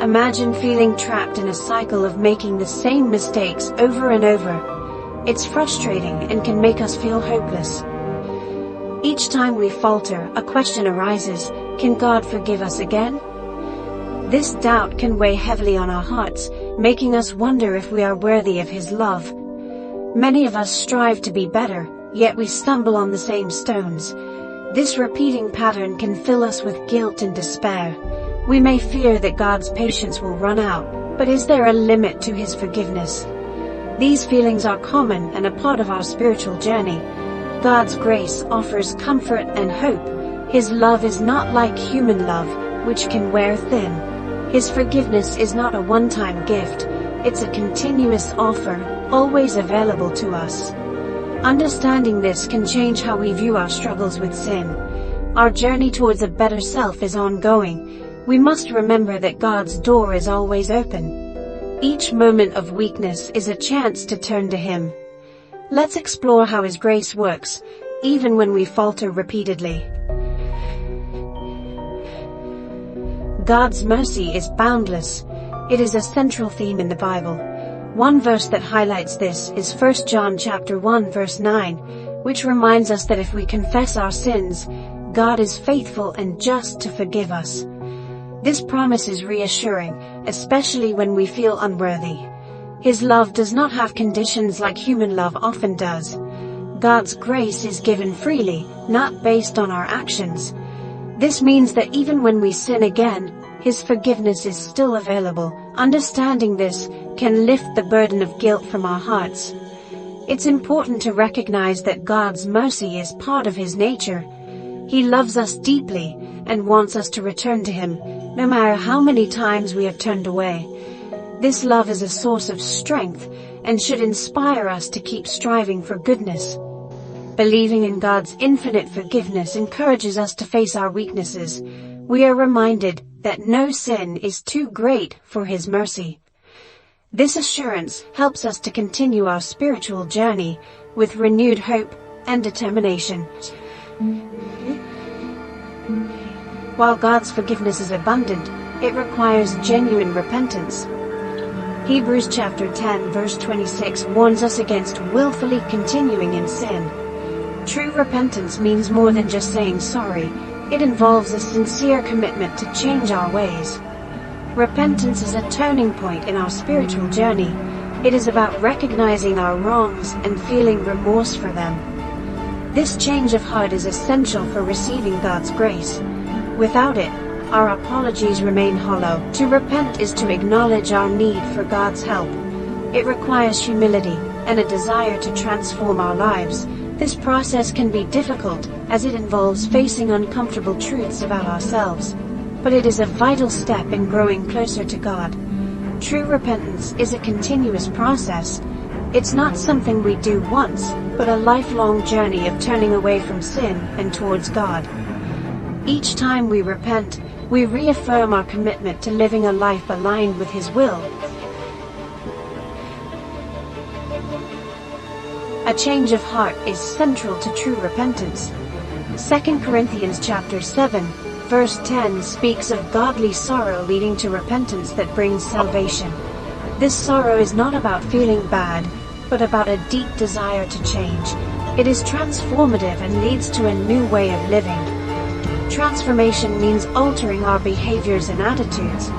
Imagine feeling trapped in a cycle of making the same mistakes over and over. It's frustrating and can make us feel hopeless. Each time we falter, a question arises: can God forgive us again? This doubt can weigh heavily on our hearts, making us wonder if we are worthy of His love. Many of us strive to be better, yet we stumble on the same stones. This repeating pattern can fill us with guilt and despair. We may fear that God's patience will run out, but is there a limit to His forgiveness? These feelings are common and a part of our spiritual journey. God's grace offers comfort and hope. His love is not like human love, which can wear thin. His forgiveness is not a one-time gift. It's a continuous offer, always available to us. Understanding this can change how we view our struggles with sin. Our journey towards a better self is ongoing. We must remember that God's door is always open. Each moment of weakness is a chance to turn to Him. Let's explore how His grace works, even when we falter repeatedly. God's mercy is boundless. It is a central theme in the Bible. One verse that highlights this is 1 John chapter 1 verse 9, which reminds us that if we confess our sins, God is faithful and just to forgive us. This promise is reassuring, especially when we feel unworthy. His love does not have conditions like human love often does. God's grace is given freely, not based on our actions. This means that even when we sin again, His forgiveness is still available. Understanding this can lift the burden of guilt from our hearts. It's important to recognize that God's mercy is part of His nature. He loves us deeply and wants us to return to Him, no matter how many times we have turned away. This love is a source of strength and should inspire us to keep striving for goodness. Believing in God's infinite forgiveness encourages us to face our weaknesses. We are reminded that no sin is too great for His mercy. This assurance helps us to continue our spiritual journey with renewed hope and determination. While God's forgiveness is abundant, it requires genuine repentance. Hebrews chapter 10 verse 26 warns us against willfully continuing in sin. True repentance means more than just saying sorry. It involves a sincere commitment to change our ways. Repentance is a turning point in our spiritual journey. It is about recognizing our wrongs and feeling remorse for them. This change of heart is essential for receiving God's grace. Without it, our apologies remain hollow. To repent is to acknowledge our need for God's help. It requires humility and a desire to transform our lives. This process can be difficult, as it involves facing uncomfortable truths about ourselves. But it is a vital step in growing closer to God. True repentance is a continuous process. It's not something we do once, but a lifelong journey of turning away from sin and towards God. Each time we repent, we reaffirm our commitment to living a life aligned with His will. A change of heart is central to true repentance. 2 Corinthians chapter 7, verse 10 speaks of godly sorrow leading to repentance that brings salvation. This sorrow is not about feeling bad, but about a deep desire to change. It is transformative and leads to a new way of living. Transformation means altering our behaviors and attitudes.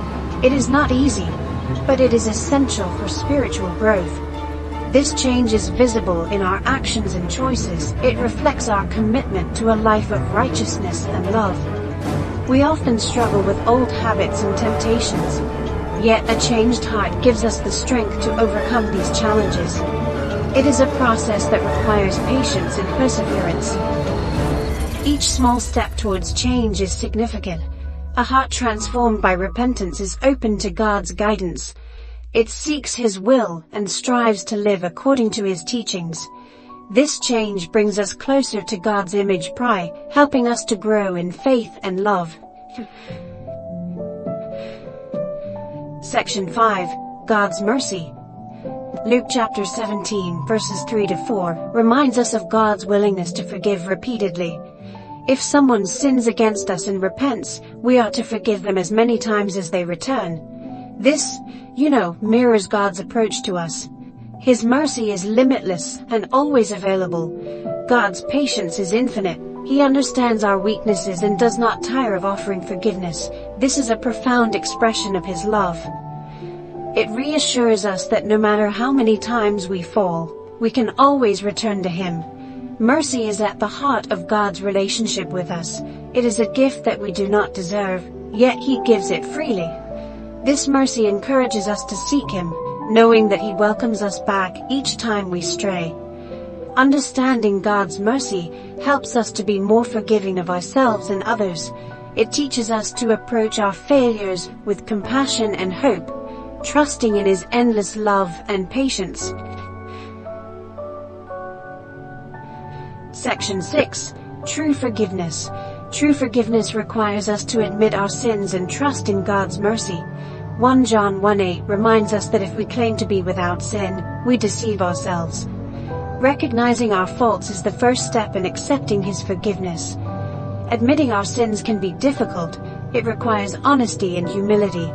It is not easy, but it is essential for spiritual growth. This change is visible in our actions and choices. It reflects our commitment to a life of righteousness and love. We often struggle with old habits and temptations, yet a changed heart gives us the strength to overcome these challenges. It is a process that requires patience and perseverance. Each small step towards change is significant. A heart transformed by repentance is open to God's guidance. It seeks His will and strives to live according to His teachings. This change brings us closer to God's image, helping us to grow in faith and love. Section 5. God's mercy. Luke chapter 17 verses 3 to 4 reminds us of God's willingness to forgive repeatedly. If someone sins against us and repents, we are to forgive them as many times as they return. This, mirrors God's approach to us. His mercy is limitless and always available. God's patience is infinite. He understands our weaknesses and does not tire of offering forgiveness. This is a profound expression of His love. It reassures us that no matter how many times we fall, we can always return to Him. Mercy is at the heart of God's relationship with us. It is a gift that we do not deserve, yet He gives it freely. This mercy encourages us to seek Him, knowing that He welcomes us back each time we stray. Understanding God's mercy helps us to be more forgiving of ourselves and others. It teaches us to approach our failures with compassion and hope, trusting in His endless love and patience. Section 6. True forgiveness. True forgiveness requires us to admit our sins and trust in God's mercy. 1 John 1:8 reminds us that if we claim to be without sin, we deceive ourselves. Recognizing our faults is the first step in accepting His forgiveness. Admitting our sins can be difficult. It requires honesty and humility,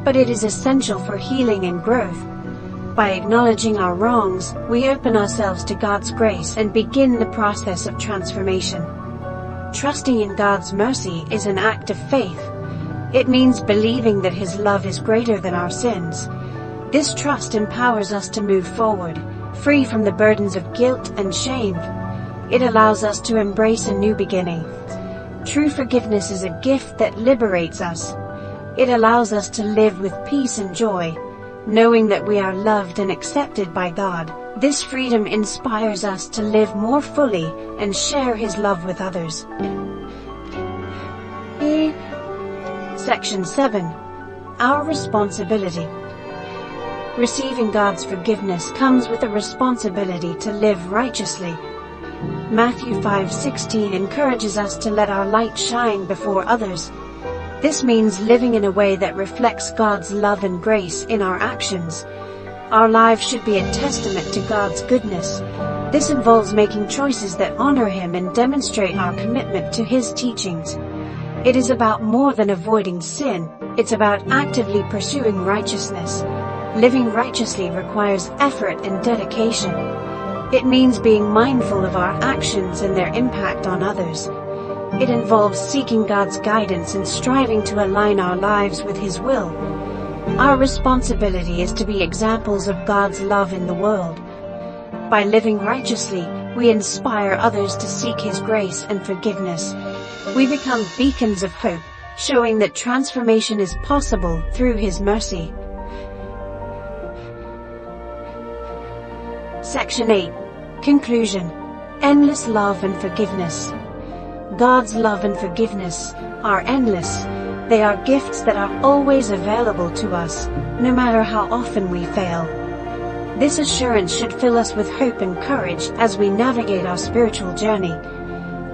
but it is essential for healing and growth. By acknowledging our wrongs, we open ourselves to God's grace and begin the process of transformation. Trusting in God's mercy is an act of faith. It means believing that His love is greater than our sins. This trust empowers us to move forward, free from the burdens of guilt and shame. It allows us to embrace a new beginning. True forgiveness is a gift that liberates us. It allows us to live with peace and joy, knowing that we are loved and accepted by God. This freedom inspires us to live more fully and share His love with others. Section 7. Our responsibility. Receiving God's forgiveness comes with a responsibility to live righteously. Matthew 5:16 encourages us to let our light shine before others. This means living in a way that reflects God's love and grace in our actions. Our lives should be a testament to God's goodness. This involves making choices that honor Him and demonstrate our commitment to His teachings. It is about more than avoiding sin. It's about actively pursuing righteousness. Living righteously requires effort and dedication. It means being mindful of our actions and their impact on others. It involves seeking God's guidance and striving to align our lives with His will. Our responsibility is to be examples of God's love in the world. By living righteously, we inspire others to seek His grace and forgiveness. We become beacons of hope, showing that transformation is possible through His mercy. Section 8. Conclusion. Endless love and forgiveness. God's love and forgiveness are endless. They are gifts that are always available to us, no matter how often we fail. This assurance should fill us with hope and courage as we navigate our spiritual journey.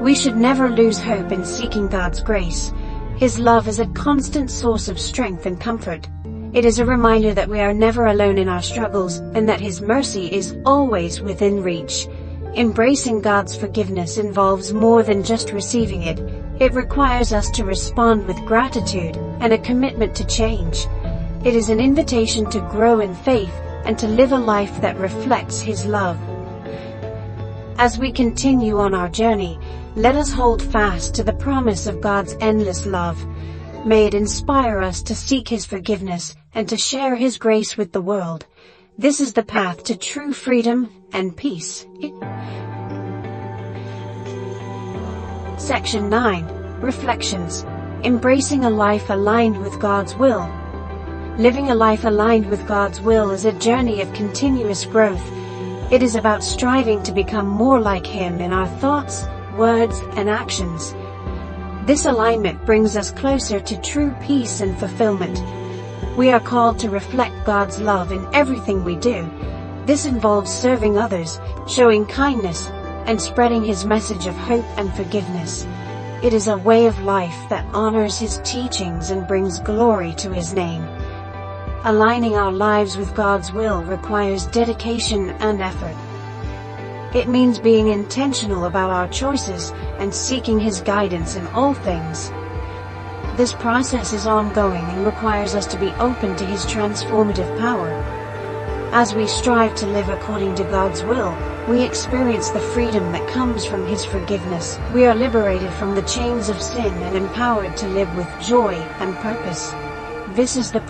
We should never lose hope in seeking God's grace. His love is a constant source of strength and comfort. It is a reminder that we are never alone in our struggles and that His mercy is always within reach. Embracing God's forgiveness involves more than just receiving it. It requires us to respond with gratitude and a commitment to change. It is an invitation to grow in faith and to live a life that reflects His love. As we continue on our journey, let us hold fast to the promise of God's endless love. May it inspire us to seek His forgiveness and to share His grace with the world. This is the path to true freedom and peace. Section 9. Reflections. Embracing a life aligned with God's will. Living a life aligned with God's will is a journey of continuous growth. It is about striving to become more like Him in our thoughts, words, and actions. This alignment brings us closer to true peace and fulfillment. We are called to reflect God's love in everything we do. This involves serving others, showing kindness, and spreading His message of hope and forgiveness. It is a way of life that honors His teachings and brings glory to His name. Aligning our lives with God's will requires dedication and effort. It means being intentional about our choices and seeking His guidance in all things. This process is ongoing and requires us to be open to His transformative power. As we strive to live according to God's will, we experience the freedom that comes from His forgiveness. We are liberated from the chains of sin and empowered to live with joy and purpose. This is the